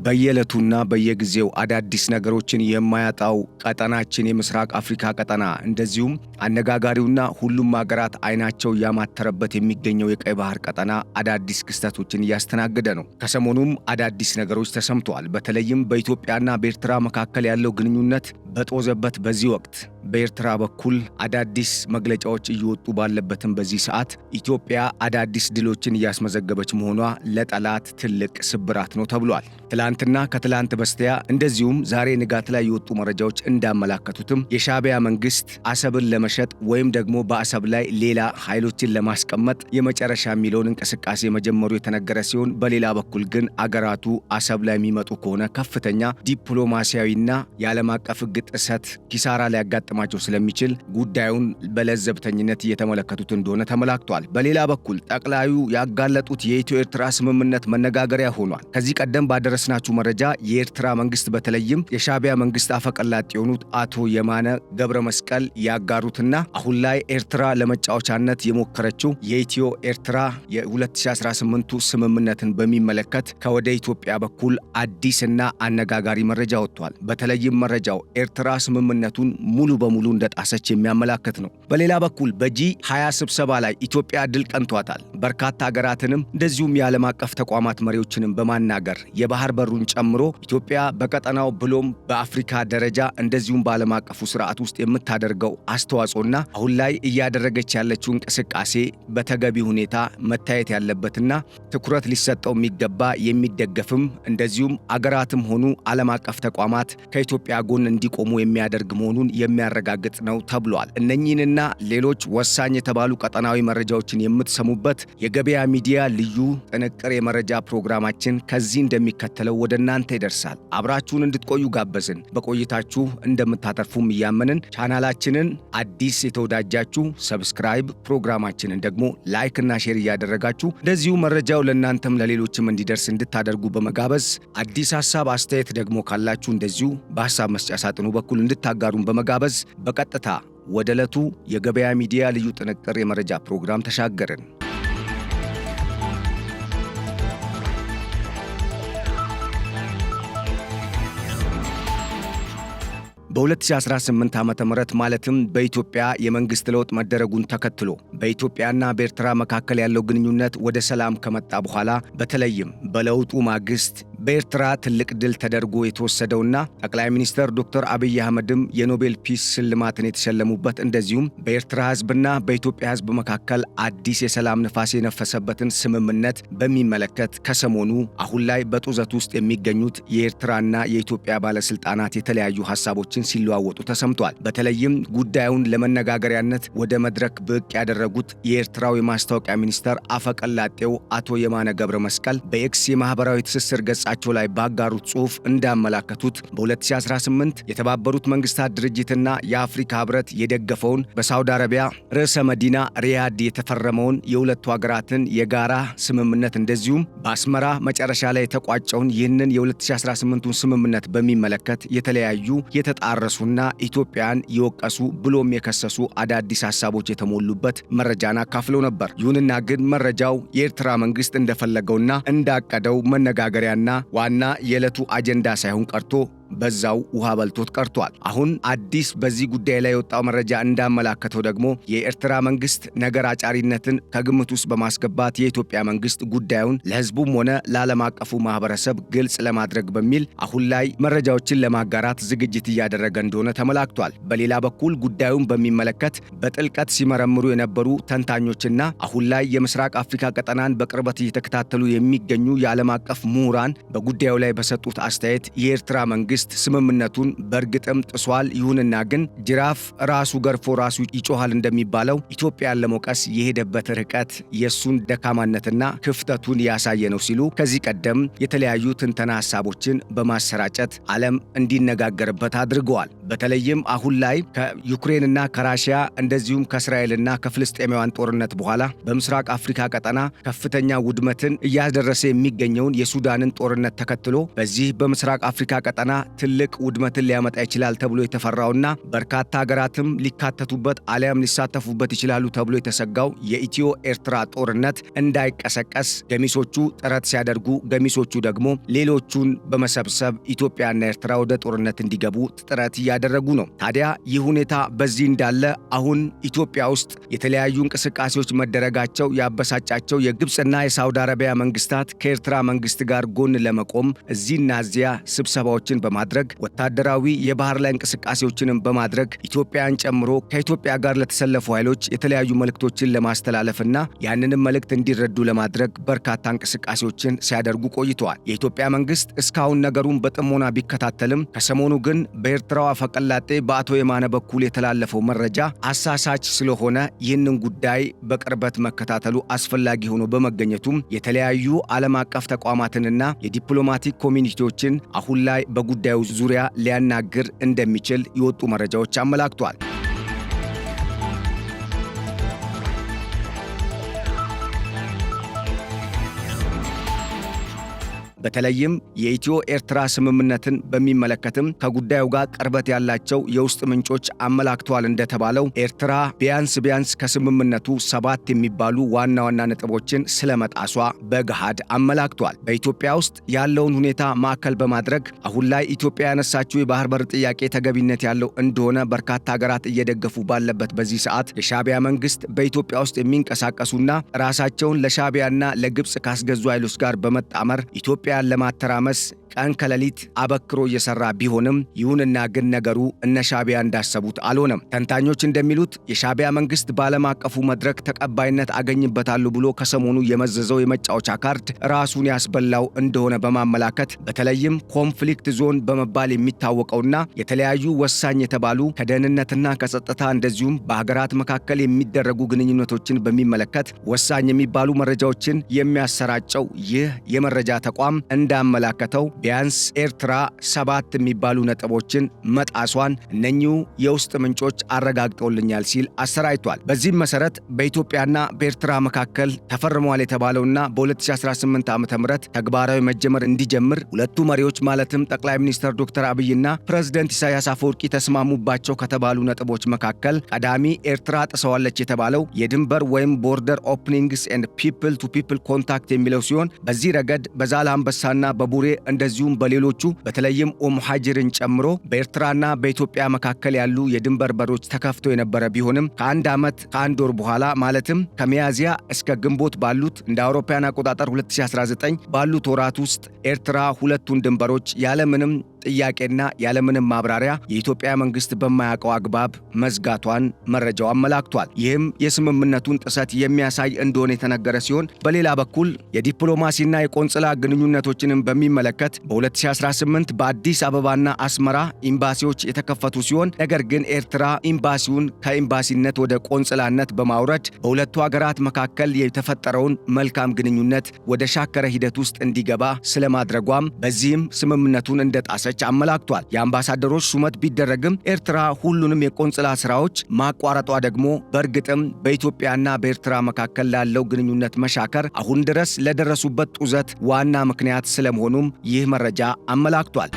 በየዕለቱና በየጊዜው አዳዲስ ነገሮችን የማያጣው ቀጠናችን የምስራቅ አፍሪካ ቀጠና እንደዚሁም አነጋጋሪውና ሁሉም ሀገራት አይናቸው ያማተረበት የሚገኘው የቀይ ባህር ቀጠና አዳዲስ ክስተቶችን እያስተናገደ ነው። ከሰሞኑም አዳዲስ ነገሮች ተሰምተዋል። በተለይም በኢትዮጵያና በኤርትራ መካከል ያለው ግንኙነት በጦዘበት በዚህ ወቅት በኤርትራ በኩል አዳዲስ መግለጫዎች እየወጡ ባለበትም በዚህ ሰዓት ኢትዮጵያ አዳዲስ ድሎችን እያስመዘገበች መሆኗ ለጠላት ትልቅ ስብራት ነው ተብሏል። ትላንትና ከትላንት በስቲያ እንደዚሁም ዛሬ ንጋት ላይ የወጡ መረጃዎች እንዳመላከቱትም የሻዕቢያ መንግስት አሰብን ለመሸጥ ወይም ደግሞ በአሰብ ላይ ሌላ ኃይሎችን ለማስቀመጥ የመጨረሻ የሚለውን እንቅስቃሴ መጀመሩ የተነገረ ሲሆን፣ በሌላ በኩል ግን አገራቱ አሰብ ላይ የሚመጡ ከሆነ ከፍተኛ ዲፕሎማሲያዊና የዓለም አቀፍ ሕግ ጥሰት ኪሳራ ሊያጋጥማቸው ስለሚችል ጉዳዩን በለዘብተኝነት እየተመለከቱት እንደሆነ ተመላክቷል። በሌላ በኩል ጠቅላዩ ያጋለጡት የኢትዮ ኤርትራ ስምምነት መነጋገሪያ ሆኗል። ከዚህ ቀደም ባደረስናችሁ መረጃ የኤርትራ መንግስት በተለይም የሻዕቢያ መንግስት አፈቀላጤ የሆኑት አቶ የማነ ገብረ መስቀል ያጋሩትና አሁን ላይ ኤርትራ ለመጫወቻነት የሞከረችው የኢትዮ ኤርትራ የ2018 ስምምነትን በሚመለከት ከወደ ኢትዮጵያ በኩል አዲስና አነጋጋሪ መረጃ ወጥቷል። በተለይም መረጃው ኤርትራ ስምምነቱን ሙሉ በሙሉ እንደጣሰች የሚያመላክት ነው። በሌላ በኩል በጂ20 ስብሰባ ላይ ኢትዮጵያ ድል ቀንቷታል። በርካታ ሀገራትንም እንደዚሁም የዓለም አቀፍ ተቋማት መሪዎችንም በማናገር የባህር በሩን ጨምሮ ኢትዮጵያ በቀጠናው ብሎም በአፍሪካ ደረጃ እንደዚሁም በዓለም አቀፉ ስርዓት ውስጥ የምታደርገው አስተዋጽኦና አሁን ላይ እያደረገች ያለችው እንቅስቃሴ በተገቢ ሁኔታ መታየት ያለበትና ትኩረት ሊሰጠው የሚገባ የሚደገፍም እንደዚሁም አገራትም ሆኑ ዓለም አቀፍ ተቋማት ከኢትዮጵያ ጎን እንዲቆሙ የሚያደርግ መሆኑን የሚያረጋግጥ ነው ተብሏል። እነኚህንና ሌሎች ወሳኝ የተባሉ ቀጠናዊ መረጃዎችን የምትሰሙበት የገበያ ሚዲያ ልዩ ጥንቅር የመረጃ ፕሮግራማችን ከዚህ እንደሚከተለው ወደ እናንተ ይደርሳል። አብራችሁን እንድትቆዩ ጋበዝን። በቆይታችሁ እንደምታተርፉም እያመንን ቻናላችንን አዲስ የተወዳጃችሁ ሰብስክራይብ፣ ፕሮግራማችንን ደግሞ ላይክ እና ሼር እያደረጋችሁ እንደዚሁ መረጃው ለእናንተም ለሌሎችም እንዲደርስ እንድታደርጉ በመጋበዝ አዲስ ሐሳብ አስተያየት ደግሞ ካላችሁ እንደዚሁ በሐሳብ መስጫ ሳጥኑ በኩል እንድታጋሩን በመጋበዝ በቀጥታ ወደ ዕለቱ የገበያ ሚዲያ ልዩ ጥንቅር የመረጃ ፕሮግራም ተሻገርን። በ2018 ዓመተ ምህረት ማለትም በኢትዮጵያ የመንግስት ለውጥ መደረጉን ተከትሎ በኢትዮጵያና በኤርትራ መካከል ያለው ግንኙነት ወደ ሰላም ከመጣ በኋላ በተለይም በለውጡ ማግስት በኤርትራ ትልቅ ድል ተደርጎ የተወሰደውና ጠቅላይ ሚኒስትር ዶክተር አብይ አህመድም የኖቤል ፒስ ሽልማትን የተሸለሙበት እንደዚሁም በኤርትራ ሕዝብና በኢትዮጵያ ሕዝብ መካከል አዲስ የሰላም ንፋስ የነፈሰበትን ስምምነት በሚመለከት ከሰሞኑ አሁን ላይ በጡዘት ውስጥ የሚገኙት የኤርትራና የኢትዮጵያ ባለስልጣናት የተለያዩ ሐሳቦችን ሲለዋወጡ ተሰምቷል። በተለይም ጉዳዩን ለመነጋገሪያነት ወደ መድረክ ብቅ ያደረጉት የኤርትራው የማስታወቂያ ሚኒስትር አፈቀላጤው አቶ የማነ ገብረ መስቀል በኤክስ የማህበራዊ ትስስር ገጻቸው ላይ ባጋሩት ጽሑፍ እንዳመላከቱት በ2018 የተባበሩት መንግስታት ድርጅትና የአፍሪካ ህብረት የደገፈውን በሳውዲ አረቢያ ርዕሰ መዲና ሪያድ የተፈረመውን የሁለቱ ሀገራትን የጋራ ስምምነት እንደዚሁም በአስመራ መጨረሻ ላይ የተቋጨውን ይህንን የ2018ቱን ስምምነት በሚመለከት የተለያዩ የተጣረሱና ኢትዮጵያን የወቀሱ ብሎም የከሰሱ አዳዲስ ሐሳቦች የተሞሉበት መረጃን አካፍለው ነበር። ይሁንና ግን መረጃው የኤርትራ መንግስት እንደፈለገውና እንዳቀደው መነጋገሪያና ዋና የዕለቱ አጀንዳ ሳይሆን ቀርቶ በዛው ውሃ በልቶት ቀርቷል። አሁን አዲስ በዚህ ጉዳይ ላይ የወጣው መረጃ እንዳመላከተው ደግሞ የኤርትራ መንግስት ነገር አጫሪነትን ከግምት ውስጥ በማስገባት የኢትዮጵያ መንግስት ጉዳዩን ለህዝቡም ሆነ ለዓለም አቀፉ ማህበረሰብ ግልጽ ለማድረግ በሚል አሁን ላይ መረጃዎችን ለማጋራት ዝግጅት እያደረገ እንደሆነ ተመላክቷል። በሌላ በኩል ጉዳዩን በሚመለከት በጥልቀት ሲመረምሩ የነበሩ ተንታኞችና አሁን ላይ የምስራቅ አፍሪካ ቀጠናን በቅርበት እየተከታተሉ የሚገኙ የዓለም አቀፍ ምሁራን በጉዳዩ ላይ በሰጡት አስተያየት የኤርትራ መንግስት ስምምነቱን በእርግጥም ጥሷል። ይሁንና ግን ጅራፍ ራሱ ገርፎ ራሱ ይጮሃል እንደሚባለው ኢትዮጵያን ለመውቀስ የሄደበት ርቀት የሱን ደካማነትና ክፍተቱን ያሳየ ነው ሲሉ ከዚህ ቀደም የተለያዩ ትንተና ሐሳቦችን በማሰራጨት ዓለም እንዲነጋገርበት አድርገዋል። በተለይም አሁን ላይ ከዩክሬንና ከራሽያ እንደዚሁም ከእስራኤልና ከፍልስጤማውያን ጦርነት በኋላ በምስራቅ አፍሪካ ቀጠና ከፍተኛ ውድመትን እያደረሰ የሚገኘውን የሱዳንን ጦርነት ተከትሎ በዚህ በምስራቅ አፍሪካ ቀጠና ትልቅ ውድመትን ሊያመጣ ይችላል ተብሎ የተፈራውና በርካታ ሀገራትም ሊካተቱበት አሊያም ሊሳተፉበት ይችላሉ ተብሎ የተሰጋው የኢትዮ ኤርትራ ጦርነት እንዳይቀሰቀስ ገሚሶቹ ጥረት ሲያደርጉ፣ ገሚሶቹ ደግሞ ሌሎቹን በመሰብሰብ ኢትዮጵያና ኤርትራ ወደ ጦርነት እንዲገቡ ጥረት እያደረጉ ነው። ታዲያ ይህ ሁኔታ በዚህ እንዳለ አሁን ኢትዮጵያ ውስጥ የተለያዩ እንቅስቃሴዎች መደረጋቸው ያበሳጫቸው የግብፅና የሳውዲ አረቢያ መንግስታት ከኤርትራ መንግስት ጋር ጎን ለመቆም እዚህና እዚያ ስብሰባዎችን በማድረግ ወታደራዊ የባህር ላይ እንቅስቃሴዎችንም በማድረግ ኢትዮጵያን ጨምሮ ከኢትዮጵያ ጋር ለተሰለፉ ኃይሎች የተለያዩ መልእክቶችን ለማስተላለፍና ያንንም መልእክት እንዲረዱ ለማድረግ በርካታ እንቅስቃሴዎችን ሲያደርጉ ቆይተዋል። የኢትዮጵያ መንግስት እስካሁን ነገሩን በጥሞና ቢከታተልም ከሰሞኑ ግን በኤርትራው አፈቀላጤ በአቶ የማነ በኩል የተላለፈው መረጃ አሳሳች ስለሆነ ይህንን ጉዳይ በቅርበት መከታተሉ አስፈላጊ ሆኖ በመገኘቱም የተለያዩ ዓለም አቀፍ ተቋማትንና የዲፕሎማቲክ ኮሚኒቲዎችን አሁን ላይ በጉዳዩ ዙሪያ ሊያናግር እንደሚችል የወጡ መረጃዎች አመላክቷል። በተለይም የኢትዮ ኤርትራ ስምምነትን በሚመለከትም ከጉዳዩ ጋር ቅርበት ያላቸው የውስጥ ምንጮች አመላክተዋል እንደተባለው ኤርትራ ቢያንስ ከስምምነቱ 7 የሚባሉ ዋና ዋና ነጥቦችን ስለመጣሷ በገሃድ አመላክቷል። በኢትዮጵያ ውስጥ ያለውን ሁኔታ ማዕከል በማድረግ አሁን ላይ ኢትዮጵያ ያነሳችው የባህር በር ጥያቄ ተገቢነት ያለው እንደሆነ በርካታ ሀገራት እየደገፉ ባለበት በዚህ ሰዓት የሻዕቢያ መንግስት በኢትዮጵያ ውስጥ የሚንቀሳቀሱና ራሳቸውን ለሻዕቢያና ለግብፅ ካስገዙ ኃይሎች ጋር በመጣመር ኢትዮጵያን ለማተራመስ ቀን ከሌሊት አበክሮ እየሰራ ቢሆንም ይሁንና ግን ነገሩ እነ ሻዕቢያ እንዳሰቡት አልሆነም። ተንታኞች እንደሚሉት የሻዕቢያ መንግስት በዓለም አቀፉ መድረክ ተቀባይነት አገኝበታሉ ብሎ ከሰሞኑ የመዘዘው የመጫወቻ ካርድ ራሱን ያስበላው እንደሆነ በማመላከት በተለይም ኮንፍሊክት ዞን በመባል የሚታወቀውና የተለያዩ ወሳኝ የተባሉ ከደህንነትና ከጸጥታ እንደዚሁም በሀገራት መካከል የሚደረጉ ግንኙነቶችን በሚመለከት ወሳኝ የሚባሉ መረጃዎችን የሚያሰራጨው ይህ የመረጃ ተቋም እንዳመላከተው ቢያንስ ኤርትራ 7 የሚባሉ ነጥቦችን መጣሷን እነኚሁ የውስጥ ምንጮች አረጋግጠውልኛል ሲል አሰራጭቷል። በዚህም መሰረት በኢትዮጵያና በኤርትራ መካከል ተፈርሟል የተባለውና በ2018 ዓ.ም ተግባራዊ መጀመር እንዲጀምር ሁለቱ መሪዎች ማለትም ጠቅላይ ሚኒስትር ዶክተር አብይና ፕሬዝዳንት ኢሳያስ አፈወርቂ ተስማሙባቸው ከተባሉ ነጥቦች መካከል ቀዳሚ ኤርትራ ጥሰዋለች የተባለው የድንበር ወይም ቦርደር ኦፕኒንግስ ኤንድ ፒፕል ቱ ፒፕል ኮንታክት የሚለው ሲሆን በዚህ ረገድ በዛላምበሳና በቡሬ እንደዚሁም በሌሎቹ በተለይም ኦምሃጅርን ጨምሮ በኤርትራና በኢትዮጵያ መካከል ያሉ የድንበር በሮች ተከፍተው የነበረ ቢሆንም ከአንድ ዓመት ከአንድ ወር በኋላ ማለትም ከሚያዝያ እስከ ግንቦት ባሉት እንደ አውሮፓውያን አቆጣጠር 2019 ባሉት ወራት ውስጥ ኤርትራ ሁለቱን ድንበሮች ያለምንም ጥያቄና ያለምንም ማብራሪያ የኢትዮጵያ መንግስት በማያውቀው አግባብ መዝጋቷን መረጃው አመላክቷል። ይህም የስምምነቱን ጥሰት የሚያሳይ እንደሆነ የተነገረ ሲሆን በሌላ በኩል የዲፕሎማሲና የቆንጽላ ግንኙነቶችንም በሚመለከት በ2018 በአዲስ አበባና አስመራ ኤምባሲዎች የተከፈቱ ሲሆን ነገር ግን ኤርትራ ኤምባሲውን ከኤምባሲነት ወደ ቆንጽላነት በማውረድ በሁለቱ ሀገራት መካከል የተፈጠረውን መልካም ግንኙነት ወደ ሻከረ ሂደት ውስጥ እንዲገባ ስለማድረጓም በዚህም ስምምነቱን እንደጣሰ አመላክቷል። የአምባሳደሮች ሹመት ቢደረግም ኤርትራ ሁሉንም የቆንጽላ ስራዎች ማቋረጧ ደግሞ በእርግጥም በኢትዮጵያና በኤርትራ መካከል ላለው ግንኙነት መሻከር አሁን ድረስ ለደረሱበት ጡዘት ዋና ምክንያት ስለመሆኑም ይህ መረጃ አመላክቷል።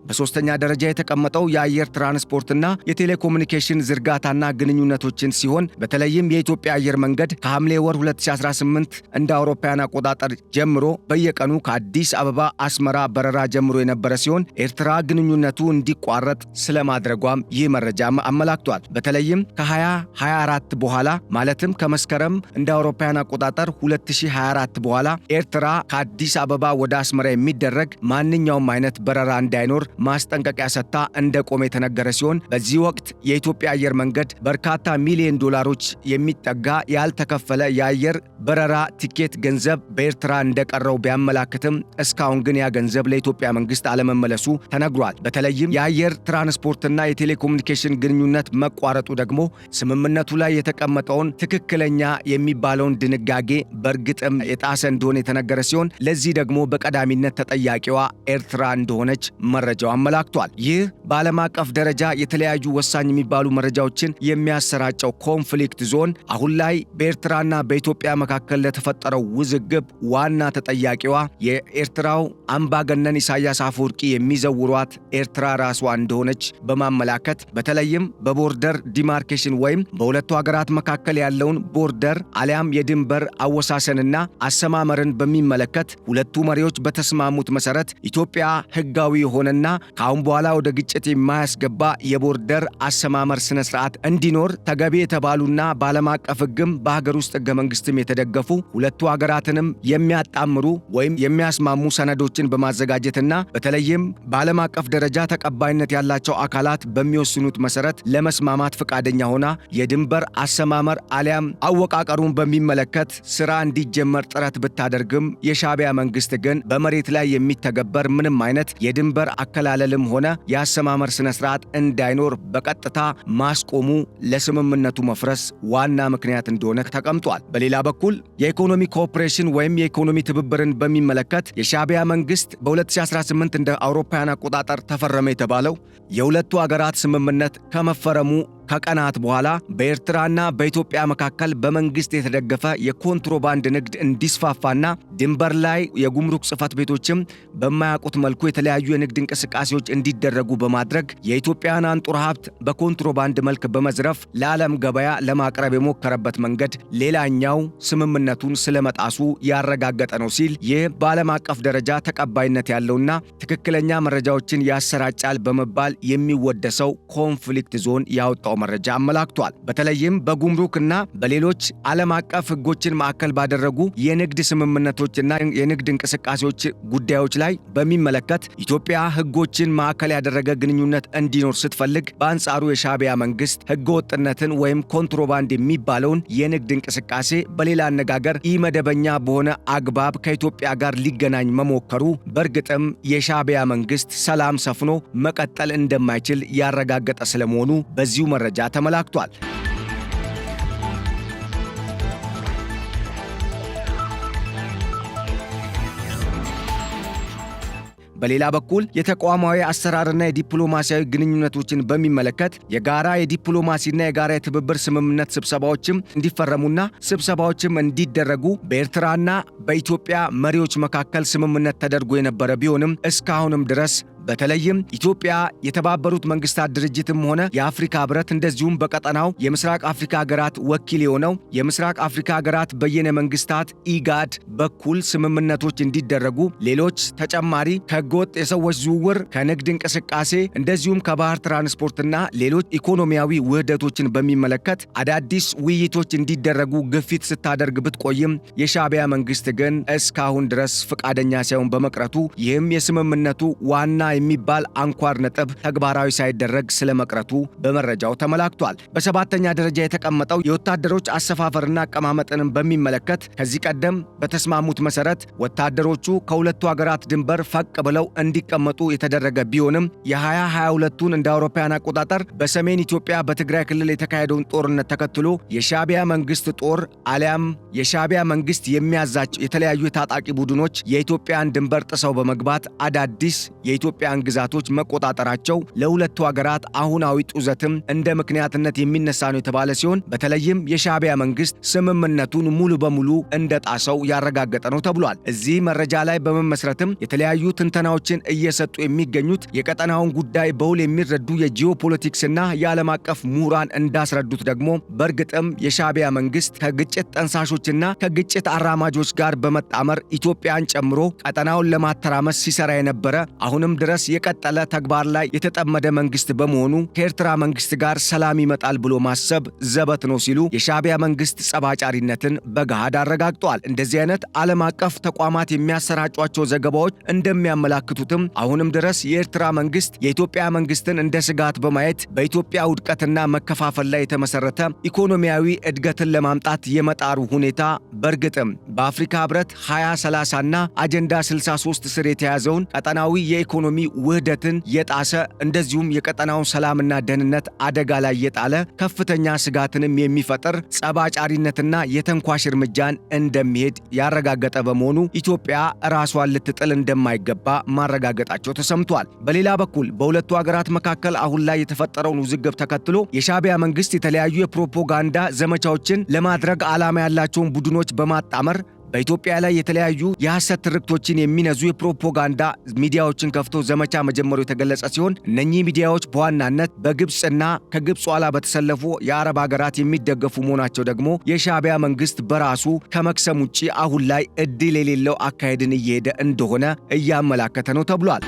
በሶስተኛ ደረጃ የተቀመጠው የአየር ትራንስፖርትና የቴሌኮሙኒኬሽን ዝርጋታና ግንኙነቶችን ሲሆን በተለይም የኢትዮጵያ አየር መንገድ ከሐምሌ ወር 2018 እንደ አውሮፓውያን አቆጣጠር ጀምሮ በየቀኑ ከአዲስ አበባ አስመራ በረራ ጀምሮ የነበረ ሲሆን ኤርትራ ግንኙነቱ እንዲቋረጥ ስለማድረጓም ይህ መረጃ አመላክቷል። በተለይም ከ2024 በኋላ ማለትም ከመስከረም እንደ አውሮፓውያን አቆጣጠር 2024 በኋላ ኤርትራ ከአዲስ አበባ ወደ አስመራ የሚደረግ ማንኛውም አይነት በረራ እንዳይኖር ማስጠንቀቂያ ሰጥታ እንደቆመ የተነገረ ሲሆን በዚህ ወቅት የኢትዮጵያ አየር መንገድ በርካታ ሚሊዮን ዶላሮች የሚጠጋ ያልተከፈለ የአየር በረራ ቲኬት ገንዘብ በኤርትራ እንደቀረው ቢያመላክትም እስካሁን ግን ያ ገንዘብ ለኢትዮጵያ መንግስት አለመመለሱ ተነግሯል። በተለይም የአየር ትራንስፖርትና የቴሌኮሙኒኬሽን ግንኙነት መቋረጡ ደግሞ ስምምነቱ ላይ የተቀመጠውን ትክክለኛ የሚባለውን ድንጋጌ በእርግጥም የጣሰ እንደሆነ የተነገረ ሲሆን ለዚህ ደግሞ በቀዳሚነት ተጠያቂዋ ኤርትራ እንደሆነች መረጃ መረጃው አመላክቷል። ይህ በዓለም አቀፍ ደረጃ የተለያዩ ወሳኝ የሚባሉ መረጃዎችን የሚያሰራጨው ኮንፍሊክት ዞን አሁን ላይ በኤርትራና በኢትዮጵያ መካከል ለተፈጠረው ውዝግብ ዋና ተጠያቂዋ የኤርትራው አምባገነን ኢሳያስ አፈወርቂ የሚዘውሯት ኤርትራ ራሷ እንደሆነች በማመላከት በተለይም በቦርደር ዲማርኬሽን ወይም በሁለቱ ሀገራት መካከል ያለውን ቦርደር አሊያም የድንበር አወሳሰንና አሰማመርን በሚመለከት ሁለቱ መሪዎች በተስማሙት መሰረት ኢትዮጵያ ህጋዊ የሆነና ከአሁን በኋላ ወደ ግጭት የማያስገባ የቦርደር አሰማመር ስነ ስርዓት እንዲኖር ተገቢ የተባሉና በዓለም አቀፍ ህግም በሀገር ውስጥ ህገ መንግስትም የተደገፉ ሁለቱ ሀገራትንም የሚያጣምሩ ወይም የሚያስማሙ ሰነዶችን በማዘጋጀትና በተለይም በዓለም አቀፍ ደረጃ ተቀባይነት ያላቸው አካላት በሚወስኑት መሰረት ለመስማማት ፈቃደኛ ሆና የድንበር አሰማመር አሊያም አወቃቀሩን በሚመለከት ስራ እንዲጀመር ጥረት ብታደርግም የሻዕቢያ መንግስት ግን በመሬት ላይ የሚተገበር ምንም አይነት የድንበር አከላለልም ሆነ የአሰማመር ስነ ስርዓት እንዳይኖር በቀጥታ ማስቆሙ ለስምምነቱ መፍረስ ዋና ምክንያት እንደሆነ ተቀምጧል። በሌላ በኩል የኢኮኖሚ ኮኦፕሬሽን ወይም የኢኮኖሚ ትብብርን በሚመለከት የሻዕቢያ መንግስት በ2018 እንደ አውሮፓውያን አቆጣጠር ተፈረመ የተባለው የሁለቱ ሀገራት ስምምነት ከመፈረሙ ከቀናት በኋላ በኤርትራና በኢትዮጵያ መካከል በመንግስት የተደገፈ የኮንትሮባንድ ንግድ እንዲስፋፋና ድንበር ላይ የጉምሩክ ጽሕፈት ቤቶችም በማያውቁት መልኩ የተለያዩ የንግድ እንቅስቃሴዎች እንዲደረጉ በማድረግ የኢትዮጵያን አንጡር ሀብት በኮንትሮባንድ መልክ በመዝረፍ ለዓለም ገበያ ለማቅረብ የሞከረበት መንገድ ሌላኛው ስምምነቱን ስለመጣሱ ያረጋገጠ ነው ሲል ይህ በዓለም አቀፍ ደረጃ ተቀባይነት ያለውና ትክክለኛ መረጃዎችን ያሰራጫል በመባል የሚወደሰው ኮንፍሊክት ዞን ያወጣው መረጃ አመላክቷል። በተለይም በጉምሩክና በሌሎች ዓለም አቀፍ ህጎችን ማዕከል ባደረጉ የንግድ ስምምነቶችና የንግድ እንቅስቃሴዎች ጉዳዮች ላይ በሚመለከት ኢትዮጵያ ህጎችን ማዕከል ያደረገ ግንኙነት እንዲኖር ስትፈልግ፣ በአንጻሩ የሻዕቢያ መንግስት ህገወጥነትን ወይም ኮንትሮባንድ የሚባለውን የንግድ እንቅስቃሴ በሌላ አነጋገር ኢመደበኛ በሆነ አግባብ ከኢትዮጵያ ጋር ሊገናኝ መሞከሩ በእርግጥም የሻዕቢያ መንግስት ሰላም ሰፍኖ መቀጠል እንደማይችል ያረጋገጠ ስለመሆኑ በዚሁ መረጃ ተመላክቷል። በሌላ በኩል የተቋማዊ አሰራርና የዲፕሎማሲያዊ ግንኙነቶችን በሚመለከት የጋራ የዲፕሎማሲና የጋራ የትብብር ስምምነት ስብሰባዎችም እንዲፈረሙና ስብሰባዎችም እንዲደረጉ በኤርትራና በኢትዮጵያ መሪዎች መካከል ስምምነት ተደርጎ የነበረ ቢሆንም እስካሁንም ድረስ በተለይም ኢትዮጵያ የተባበሩት መንግስታት ድርጅትም ሆነ የአፍሪካ ህብረት እንደዚሁም በቀጠናው የምስራቅ አፍሪካ ሀገራት ወኪል የሆነው የምስራቅ አፍሪካ ሀገራት በየነ መንግስታት ኢጋድ በኩል ስምምነቶች እንዲደረጉ፣ ሌሎች ተጨማሪ ከህገወጥ የሰዎች ዝውውር፣ ከንግድ እንቅስቃሴ እንደዚሁም ከባህር ትራንስፖርትና ሌሎች ኢኮኖሚያዊ ውህደቶችን በሚመለከት አዳዲስ ውይይቶች እንዲደረጉ ግፊት ስታደርግ ብትቆይም የሻዕቢያ መንግስት ግን እስካሁን ድረስ ፈቃደኛ ሳይሆን በመቅረቱ ይህም የስምምነቱ ዋና የሚባል አንኳር ነጥብ ተግባራዊ ሳይደረግ ስለመቅረቱ በመረጃው ተመላክቷል። በሰባተኛ ደረጃ የተቀመጠው የወታደሮች አሰፋፈርና አቀማመጥንም በሚመለከት ከዚህ ቀደም በተስማሙት መሰረት ወታደሮቹ ከሁለቱ ሀገራት ድንበር ፈቅ ብለው እንዲቀመጡ የተደረገ ቢሆንም የ2022ቱን እንደ አውሮፓውያን አቆጣጠር በሰሜን ኢትዮጵያ በትግራይ ክልል የተካሄደውን ጦርነት ተከትሎ የሻዕቢያ መንግስት ጦር አሊያም የሻዕቢያ መንግስት የሚያዛቸው የተለያዩ የታጣቂ ቡድኖች የኢትዮጵያን ድንበር ጥሰው በመግባት አዳዲስ የኢትዮጵያን ግዛቶች መቆጣጠራቸው ለሁለቱ ሀገራት አሁናዊ ጡዘትም እንደ ምክንያትነት የሚነሳ ነው የተባለ ሲሆን በተለይም የሻዕቢያ መንግስት ስምምነቱን ሙሉ በሙሉ እንደጣሰው ያረጋገጠ ነው ተብሏል። እዚህ መረጃ ላይ በመመስረትም የተለያዩ ትንተናዎችን እየሰጡ የሚገኙት የቀጠናውን ጉዳይ በውል የሚረዱ የጂኦፖለቲክስና የዓለም አቀፍ ምሁራን እንዳስረዱት ደግሞ በእርግጥም የሻዕቢያ መንግስት ከግጭት ጠንሳሾችና ከግጭት አራማጆች ጋር በመጣመር ኢትዮጵያን ጨምሮ ቀጠናውን ለማተራመስ ሲሰራ የነበረ አሁንም ድረስ የቀጠለ ተግባር ላይ የተጠመደ መንግስት በመሆኑ ከኤርትራ መንግስት ጋር ሰላም ይመጣል ብሎ ማሰብ ዘበት ነው ሲሉ የሻዕቢያ መንግስት ጸባጫሪነትን በገሃድ አረጋግጠዋል። እንደዚህ አይነት ዓለም አቀፍ ተቋማት የሚያሰራጯቸው ዘገባዎች እንደሚያመላክቱትም አሁንም ድረስ የኤርትራ መንግስት የኢትዮጵያ መንግስትን እንደ ስጋት በማየት በኢትዮጵያ ውድቀትና መከፋፈል ላይ የተመሰረተ ኢኮኖሚያዊ እድገትን ለማምጣት የመጣሩ ሁኔታ በእርግጥም በአፍሪካ ህብረት 2030ና አጀንዳ 63 ስር የተያዘውን ቀጠናዊ የኢኮኖሚ የኢኮኖሚ ውህደትን የጣሰ እንደዚሁም የቀጠናውን ሰላምና ደህንነት አደጋ ላይ የጣለ ከፍተኛ ስጋትንም የሚፈጥር ጸባጫሪነትና የተንኳሽ እርምጃን እንደሚሄድ ያረጋገጠ በመሆኑ ኢትዮጵያ ራሷን ልትጥል እንደማይገባ ማረጋገጣቸው ተሰምቷል። በሌላ በኩል በሁለቱ ሀገራት መካከል አሁን ላይ የተፈጠረውን ውዝግብ ተከትሎ የሻዕቢያ መንግስት የተለያዩ የፕሮፓጋንዳ ዘመቻዎችን ለማድረግ ዓላማ ያላቸውን ቡድኖች በማጣመር በኢትዮጵያ ላይ የተለያዩ የሐሰት ትርክቶችን የሚነዙ የፕሮፓጋንዳ ሚዲያዎችን ከፍቶ ዘመቻ መጀመሩ የተገለጸ ሲሆን እነኚህ ሚዲያዎች በዋናነት በግብፅና ከግብፅ ኋላ በተሰለፉ የአረብ ሀገራት የሚደገፉ መሆናቸው ደግሞ የሻዕቢያ መንግስት በራሱ ከመክሰም ውጪ አሁን ላይ እድል የሌለው አካሄድን እየሄደ እንደሆነ እያመላከተ ነው ተብሏል።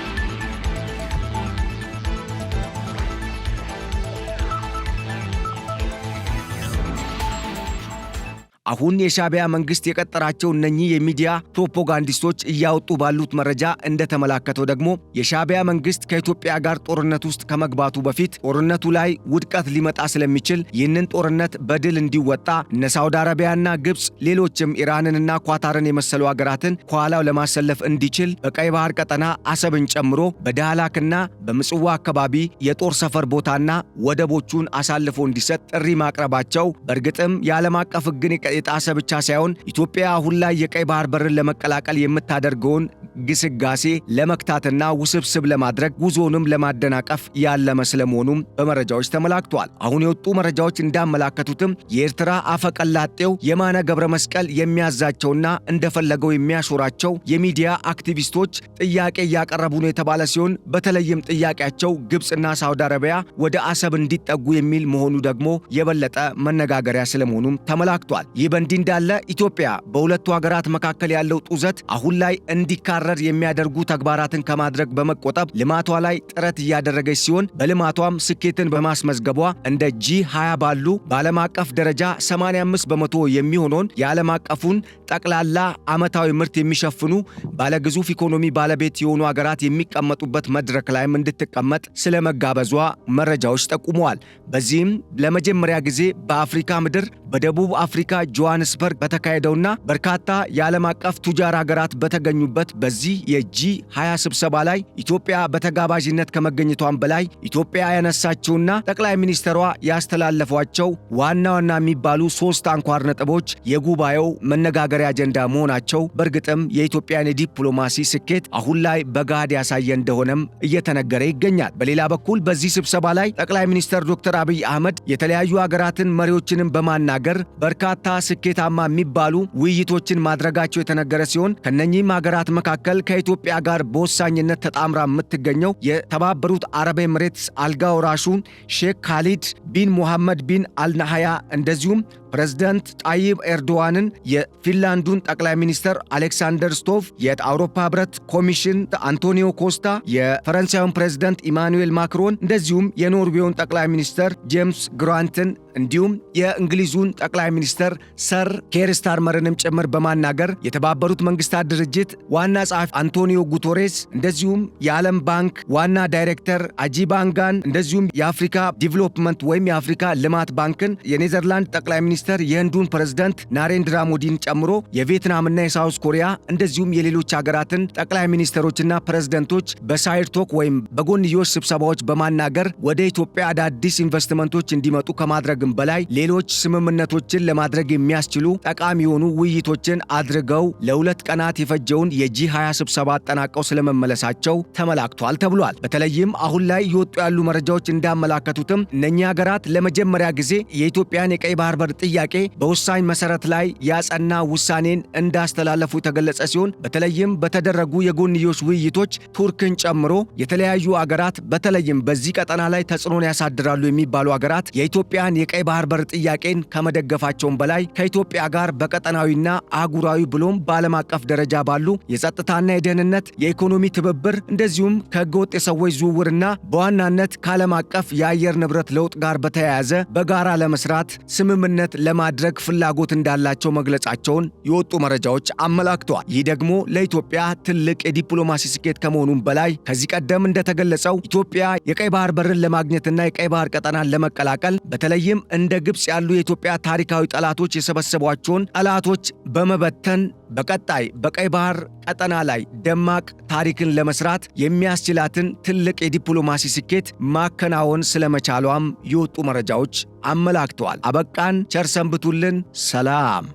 አሁን የሻዕቢያ መንግስት የቀጠራቸው እነኚህ የሚዲያ ፕሮፓጋንዲስቶች እያወጡ ባሉት መረጃ እንደተመላከተው ደግሞ የሻዕቢያ መንግስት ከኢትዮጵያ ጋር ጦርነት ውስጥ ከመግባቱ በፊት ጦርነቱ ላይ ውድቀት ሊመጣ ስለሚችል ይህንን ጦርነት በድል እንዲወጣ እነ ሳውዲ አረቢያና ግብፅ ሌሎችም ኢራንንና ኳታርን የመሰሉ ሀገራትን ከኋላው ለማሰለፍ እንዲችል በቀይ ባህር ቀጠና አሰብን ጨምሮ በዳህላክና በምጽዋ አካባቢ የጦር ሰፈር ቦታና ወደቦቹን አሳልፎ እንዲሰጥ ጥሪ ማቅረባቸው በእርግጥም የዓለም አቀፍ ሕግን የጣሰ ብቻ ሳይሆን ኢትዮጵያ አሁን ላይ የቀይ ባህር በርን ለመቀላቀል የምታደርገውን ግስጋሴ ለመክታትና ውስብስብ ለማድረግ ጉዞንም ለማደናቀፍ ያለመ ስለመሆኑም በመረጃዎች ተመላክቷል። አሁን የወጡ መረጃዎች እንዳመላከቱትም የኤርትራ አፈቀላጤው የማነ ገብረ መስቀል የሚያዛቸውና እንደፈለገው የሚያሾራቸው የሚዲያ አክቲቪስቶች ጥያቄ እያቀረቡ ነው የተባለ ሲሆን በተለይም ጥያቄያቸው ግብፅና ሳውዲ አረቢያ ወደ አሰብ እንዲጠጉ የሚል መሆኑ ደግሞ የበለጠ መነጋገሪያ ስለመሆኑም ተመላክቷል። ይህ በእንዲህ እንዳለ ኢትዮጵያ በሁለቱ ሀገራት መካከል ያለው ጡዘት አሁን ላይ እንዲካረር የሚያደርጉ ተግባራትን ከማድረግ በመቆጠብ ልማቷ ላይ ጥረት እያደረገች ሲሆን በልማቷም ስኬትን በማስመዝገቧ እንደ G20 ባሉ በዓለም አቀፍ ደረጃ 85 በመቶ የሚሆነውን የዓለም አቀፉን ጠቅላላ ዓመታዊ ምርት የሚሸፍኑ ባለግዙፍ ኢኮኖሚ ባለቤት የሆኑ ሀገራት የሚቀመጡበት መድረክ ላይም እንድትቀመጥ ስለመጋበዟ መረጃዎች ጠቁመዋል። በዚህም ለመጀመሪያ ጊዜ በአፍሪካ ምድር በደቡብ አፍሪካ ጆሃንስበርግ በተካሄደውና በርካታ የዓለም አቀፍ ቱጃር ሀገራት በተገኙበት በዚህ የG20 ስብሰባ ላይ ኢትዮጵያ በተጋባዥነት ከመገኘቷም በላይ ኢትዮጵያ ያነሳችውና ጠቅላይ ሚኒስትሯ ያስተላለፏቸው ዋና ዋና የሚባሉ 3 አንኳር ነጥቦች የጉባኤው መነጋገሪያ አጀንዳ መሆናቸው በእርግጥም የኢትዮጵያን የዲፕሎማሲ ስኬት አሁን ላይ በጋድ ያሳየ እንደሆነም እየተነገረ ይገኛል። በሌላ በኩል በዚህ ስብሰባ ላይ ጠቅላይ ሚኒስትር ዶክተር አብይ አህመድ የተለያዩ ሀገራትን መሪዎችንም በማናገር በርካታ ስኬታማ የሚባሉ ውይይቶችን ማድረጋቸው የተነገረ ሲሆን ከነኚህም ሀገራት መካከል ከኢትዮጵያ ጋር በወሳኝነት ተጣምራ የምትገኘው የተባበሩት አረብ ኤምሬትስ አልጋ ወራሹን ሼክ ካሊድ ቢን ሙሐመድ ቢን አልናሃያ እንደዚሁም ፕሬዝዳንት ጣይብ ኤርዶዋንን፣ የፊንላንዱን ጠቅላይ ሚኒስትር አሌክሳንደር ስቶቭ፣ የአውሮፓ ህብረት ኮሚሽን አንቶኒዮ ኮስታ፣ የፈረንሳዩን ፕሬዝዳንት ኢማኑኤል ማክሮን እንደዚሁም የኖርዌውን ጠቅላይ ሚኒስትር ጄምስ ግራንትን እንዲሁም የእንግሊዙን ጠቅላይ ሚኒስትር ሰር ኬር ስታርመርንም ጭምር በማናገር የተባበሩት መንግስታት ድርጅት ዋና ጸሐፊ አንቶኒዮ ጉተሬስ እንደዚሁም የዓለም ባንክ ዋና ዳይሬክተር አጂባንጋን እንደዚሁም የአፍሪካ ዲቨሎፕመንት ወይም የአፍሪካ ልማት ባንክን የኔዘርላንድ ጠቅላይ ሚኒስትር የህንዱን ፕሬዝዳንት ናሬንድራ ሞዲን ጨምሮ የቪየትናምና የሳውዝ ኮሪያ እንደዚሁም የሌሎች ሀገራትን ጠቅላይ ሚኒስትሮችና ፕሬዝዳንቶች በሳይድ ቶክ ወይም በጎንዮሽ ስብሰባዎች በማናገር ወደ ኢትዮጵያ አዳዲስ ኢንቨስትመንቶች እንዲመጡ ከማድረግም በላይ ሌሎች ስምምነቶችን ለማድረግ የሚያስችሉ ጠቃሚ የሆኑ ውይይቶችን አድርገው ለ2 ቀናት የፈጀውን የG20 ስብሰባ አጠናቀው ስለመመለሳቸው ተመላክቷል ተብሏል። በተለይም አሁን ላይ እየወጡ ያሉ መረጃዎች እንዳመላከቱትም እነኚህ ሀገራት ለመጀመሪያ ጊዜ የኢትዮጵያን የቀይ ባህር በር ጥያቄ በወሳኝ መሰረት ላይ ያጸና ውሳኔን እንዳስተላለፉ የተገለጸ ሲሆን በተለይም በተደረጉ የጎንዮሽ ውይይቶች ቱርክን ጨምሮ የተለያዩ ሀገራት በተለይም በዚህ ቀጠና ላይ ተጽዕኖን ያሳድራሉ የሚባሉ ሀገራት የኢትዮጵያን የቀይ ባህር በር ጥያቄን ከመደገፋቸውም በላይ ከኢትዮጵያ ጋር በቀጠናዊና አህጉራዊ ብሎም በዓለም አቀፍ ደረጃ ባሉ የጸጥታና የደህንነት የኢኮኖሚ ትብብር እንደዚሁም ከህገወጥ የሰዎች ዝውውርና በዋናነት ከዓለም አቀፍ የአየር ንብረት ለውጥ ጋር በተያያዘ በጋራ ለመስራት ስምምነት ለማድረግ ፍላጎት እንዳላቸው መግለጻቸውን የወጡ መረጃዎች አመላክተዋል። ይህ ደግሞ ለኢትዮጵያ ትልቅ የዲፕሎማሲ ስኬት ከመሆኑም በላይ ከዚህ ቀደም እንደተገለጸው ኢትዮጵያ የቀይ ባህር በርን ለማግኘትና የቀይ ባህር ቀጠናን ለመቀላቀል በተለይም በተለይም እንደ ግብጽ ያሉ የኢትዮጵያ ታሪካዊ ጠላቶች የሰበሰቧቸውን ጠላቶች በመበተን በቀጣይ በቀይ ባህር ቀጠና ላይ ደማቅ ታሪክን ለመስራት የሚያስችላትን ትልቅ የዲፕሎማሲ ስኬት ማከናወን ስለመቻሏም የወጡ መረጃዎች አመላክተዋል። አበቃን። ቸር ሰንብቱልን። ሰላም።